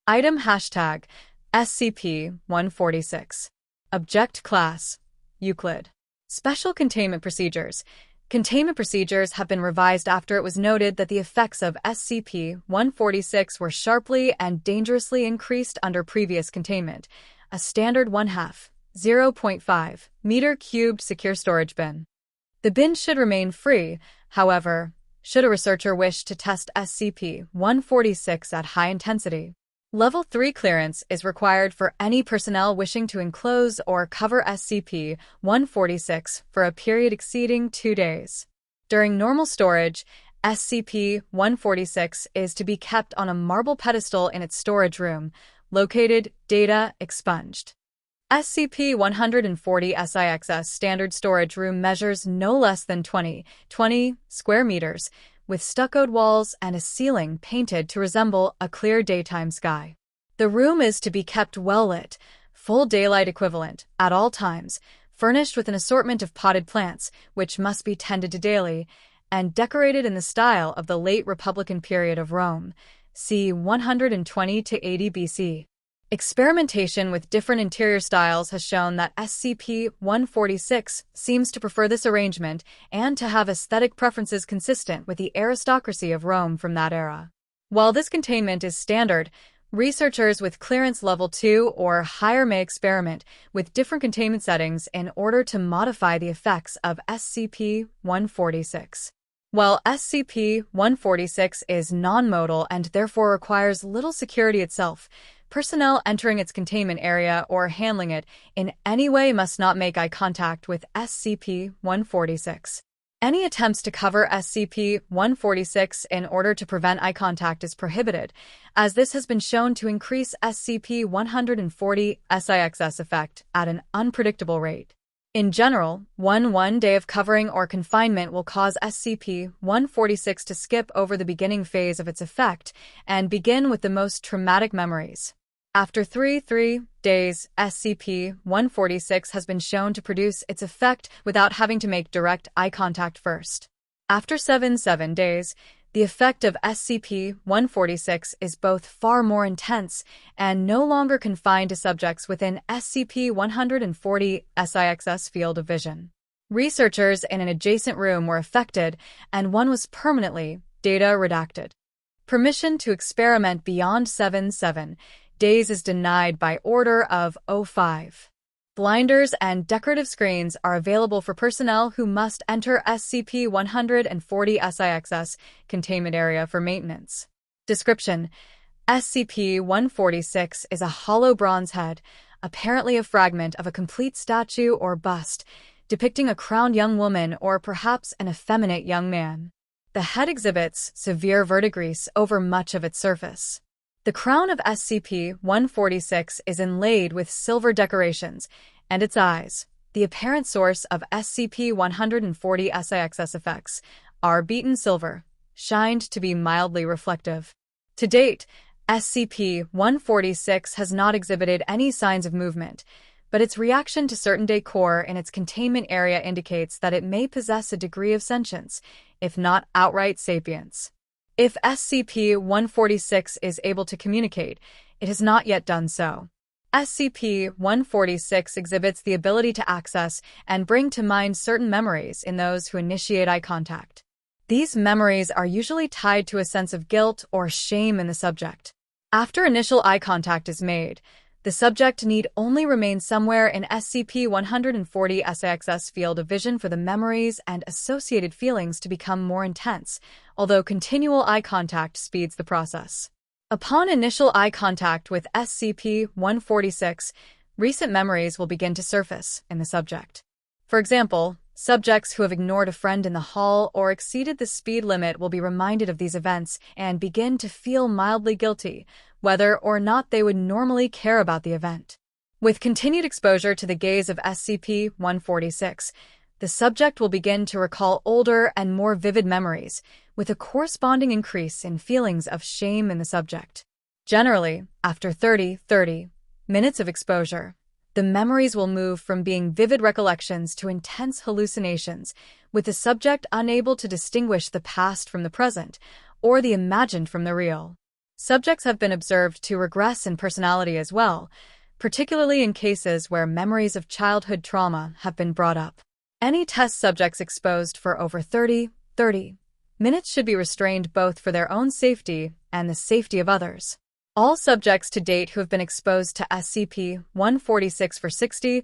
Item hashtag SCP-146. Object Class Euclid. Special Containment Procedures. Containment procedures have been revised after it was noted that the effects of SCP-146 were sharply and dangerously increased under previous containment. A standard 1/2, 0.5 meter cubed secure storage bin. The bin should remain free, however, should a researcher wish to test SCP-146 at high intensity. Level 3 clearance is required for any personnel wishing to enclose or cover SCP-146 for a period exceeding 2 days. During normal storage, SCP-146 is to be kept on a marble pedestal in its storage room, located data expunged. SCP-146 standard storage room measures no less than 20 square meters, with stuccoed walls and a ceiling painted to resemble a clear daytime sky. The room is to be kept well-lit, full daylight equivalent, at all times, furnished with an assortment of potted plants, which must be tended to daily, and decorated in the style of the late Republican period of Rome, c. 120 to 80 BC. Experimentation with different interior styles has shown that SCP-146 seems to prefer this arrangement and to have aesthetic preferences consistent with the aristocracy of Rome from that era. While this containment is standard, researchers with clearance level 2 or higher may experiment with different containment settings in order to modify the effects of SCP-146. While SCP-146 is non-modal and therefore requires little security itself, personnel entering its containment area or handling it in any way must not make eye contact with SCP-146. Any attempts to cover SCP-146 in order to prevent eye contact is prohibited, as this has been shown to increase SCP-146 effect at an unpredictable rate. In general, one day of covering or confinement will cause SCP-146 to skip over the beginning phase of its effect and begin with the most traumatic memories. After 3 days, SCP-146 has been shown to produce its effect without having to make direct eye contact first. After 7 days, the effect of SCP-146 is both far more intense and no longer confined to subjects within SCP-146's field of vision. Researchers in an adjacent room were affected, and one was permanently data redacted. Permission to experiment beyond 7 days is denied by Order of 05. Blinders and decorative screens are available for personnel who must enter SCP-146's containment area for maintenance. Description: SCP-146 is a hollow bronze head, apparently a fragment of a complete statue or bust, depicting a crowned young woman or perhaps an effeminate young man. The head exhibits severe verdigris over much of its surface. The crown of SCP-146 is inlaid with silver decorations, and its eyes, the apparent source of SCP-146's effects, are beaten silver, shined to be mildly reflective. To date, SCP-146 has not exhibited any signs of movement, but its reaction to certain decor in its containment area indicates that it may possess a degree of sentience, if not outright sapience. If SCP-146 is able to communicate, it has not yet done so. SCP-146 exhibits the ability to access and bring to mind certain memories in those who initiate eye contact. These memories are usually tied to a sense of guilt or shame in the subject. After initial eye contact is made, the subject need only remain somewhere in SCP-146's field of vision for the memories and associated feelings to become more intense, although continual eye contact speeds the process. Upon initial eye contact with SCP-146, recent memories will begin to surface in the subject. For example, subjects who have ignored a friend in the hall or exceeded the speed limit will be reminded of these events and begin to feel mildly guilty, whether or not they would normally care about the event. With continued exposure to the gaze of SCP-146, the subject will begin to recall older and more vivid memories, with a corresponding increase in feelings of shame in the subject. Generally, after 30 minutes of exposure, the memories will move from being vivid recollections to intense hallucinations, with the subject unable to distinguish the past from the present, or the imagined from the real. Subjects have been observed to regress in personality as well, particularly in cases where memories of childhood trauma have been brought up. Any test subjects exposed for over 30 minutes should be restrained both for their own safety and the safety of others. All subjects to date who have been exposed to SCP-146 for 60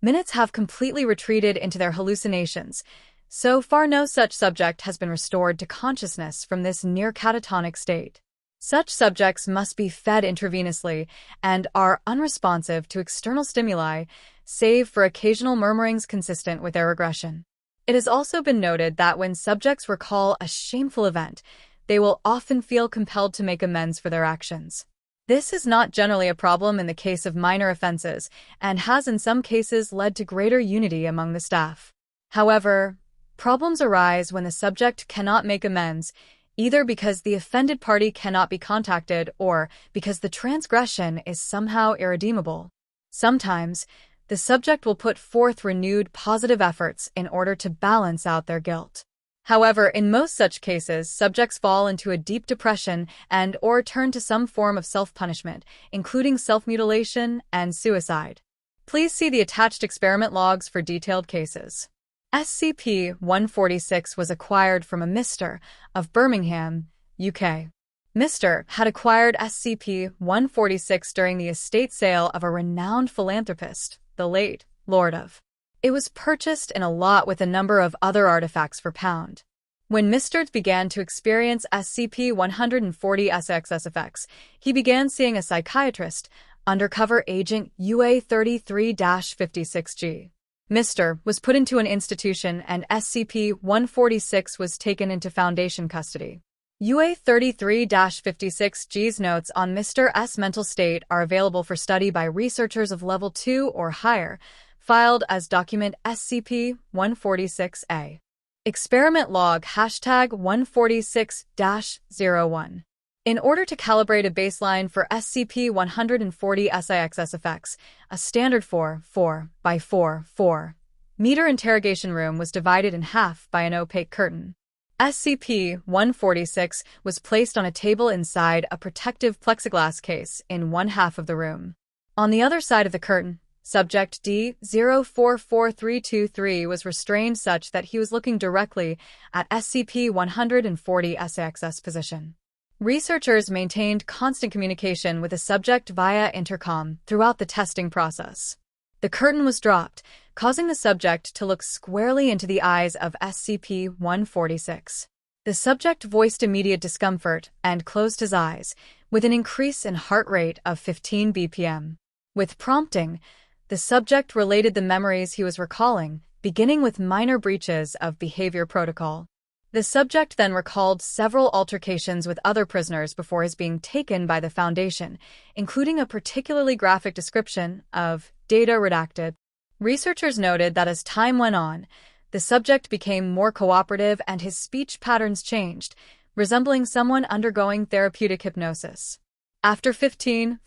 minutes have completely retreated into their hallucinations. So far, no such subject has been restored to consciousness from this near-catatonic state. Such subjects must be fed intravenously and are unresponsive to external stimuli, save for occasional murmurings consistent with their regression. It has also been noted that when subjects recall a shameful event, they will often feel compelled to make amends for their actions. This is not generally a problem in the case of minor offenses and has in some cases led to greater unity among the staff. However, problems arise when the subject cannot make amends, either because the offended party cannot be contacted or because the transgression is somehow irredeemable. Sometimes, the subject will put forth renewed positive efforts in order to balance out their guilt. However, in most such cases, subjects fall into a deep depression and/or turn to some form of self-punishment, including self-mutilation and suicide. Please see the attached experiment logs for detailed cases. SCP-146 was acquired from a Mr. of Birmingham, UK. Mr. had acquired SCP-146 during the estate sale of a renowned philanthropist, the late Lord of. It was purchased in a lot with a number of other artifacts for £. When Mr. began to experience SCP-146 effects, he began seeing a psychiatrist, undercover agent UA-33-56G. Mr. was put into an institution and SCP-146 was taken into Foundation custody. UA-33-56G's notes on Mr. S' mental state are available for study by researchers of Level 2 or higher, filed as Document SCP-146-A. Experiment Log #146-01. In order to calibrate a baseline for SCP-146 effects, a standard 4 by 4 meter interrogation room was divided in half by an opaque curtain. SCP-146 was placed on a table inside a protective plexiglass case in one half of the room. On the other side of the curtain, Subject D-044323 was restrained such that he was looking directly at SCP-146's position. Researchers maintained constant communication with the subject via intercom throughout the testing process. The curtain was dropped, causing the subject to look squarely into the eyes of SCP-146. The subject voiced immediate discomfort and closed his eyes, with an increase in heart rate of 15 BPM. With prompting, the subject related the memories he was recalling, beginning with minor breaches of behavior protocol. The subject then recalled several altercations with other prisoners before his being taken by the Foundation, including a particularly graphic description of data redacted. Researchers noted that as time went on, the subject became more cooperative and his speech patterns changed, resembling someone undergoing therapeutic hypnosis. After 15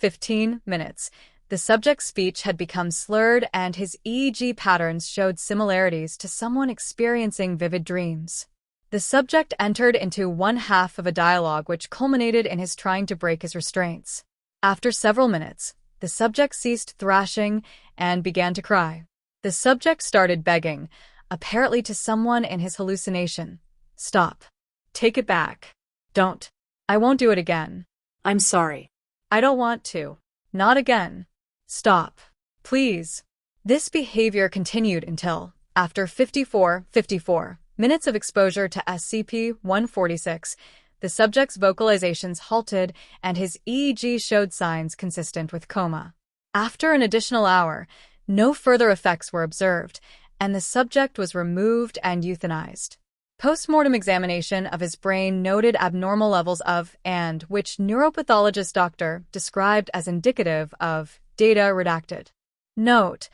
minutes, the subject's speech had become slurred and his EEG patterns showed similarities to someone experiencing vivid dreams. The subject entered into one half of a dialogue which culminated in his trying to break his restraints. After several minutes, the subject ceased thrashing and began to cry. The subject started begging, apparently to someone in his hallucination. "Stop. Take it back. Don't. I won't do it again. I'm sorry. I don't want to. Not again. Stop. Please." This behavior continued until, after 54 minutes of exposure to SCP-146, the subject's vocalizations halted and his EEG showed signs consistent with coma. After an additional hour, no further effects were observed, and the subject was removed and euthanized. Post-mortem examination of his brain noted abnormal levels of and which neuropathologist doctor described as indicative of data redacted. Note: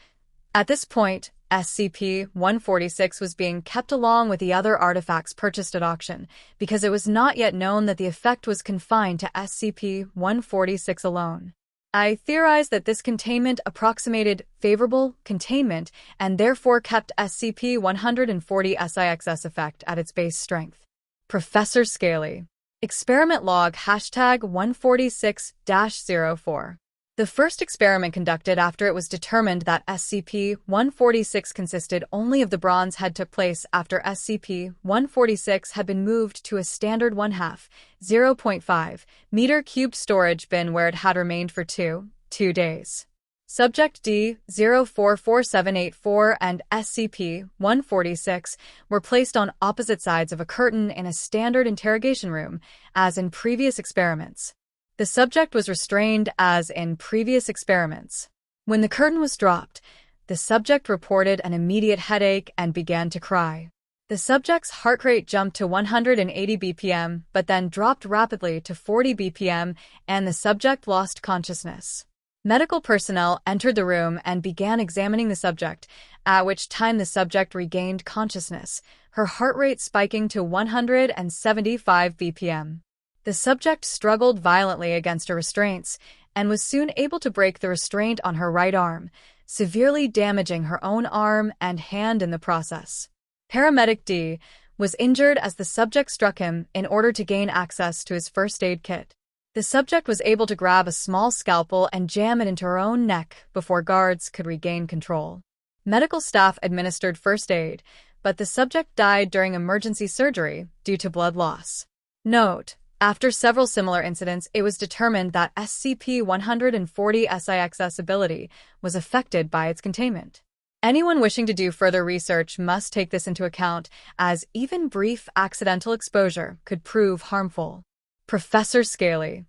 at this point, SCP-146 was being kept along with the other artifacts purchased at auction because it was not yet known that the effect was confined to SCP-146 alone. I theorize that this containment approximated favorable containment and therefore kept SCP-146's effect at its base strength. Professor Scaly. Experiment log #146-04. The first experiment conducted after it was determined that SCP-146 consisted only of the bronze head took place after SCP-146 had been moved to a standard 1/2, 0.5 meter cubed storage bin where it had remained for 2 days. Subject D-044784 and SCP-146 were placed on opposite sides of a curtain in a standard interrogation room, as in previous experiments. The subject was restrained as in previous experiments. When the curtain was dropped, the subject reported an immediate headache and began to cry. The subject's heart rate jumped to 180 BPM, but then dropped rapidly to 40 BPM, and the subject lost consciousness. Medical personnel entered the room and began examining the subject, at which time the subject regained consciousness, her heart rate spiking to 175 BPM. The subject struggled violently against her restraints and was soon able to break the restraint on her right arm, severely damaging her own arm and hand in the process. Paramedic D was injured as the subject struck him in order to gain access to his first aid kit. The subject was able to grab a small scalpel and jam it into her own neck before guards could regain control. Medical staff administered first aid, but the subject died during emergency surgery due to blood loss. Note: after several similar incidents, it was determined that SCP-146's ability was affected by its containment. Anyone wishing to do further research must take this into account, as even brief accidental exposure could prove harmful. Professor Scaly.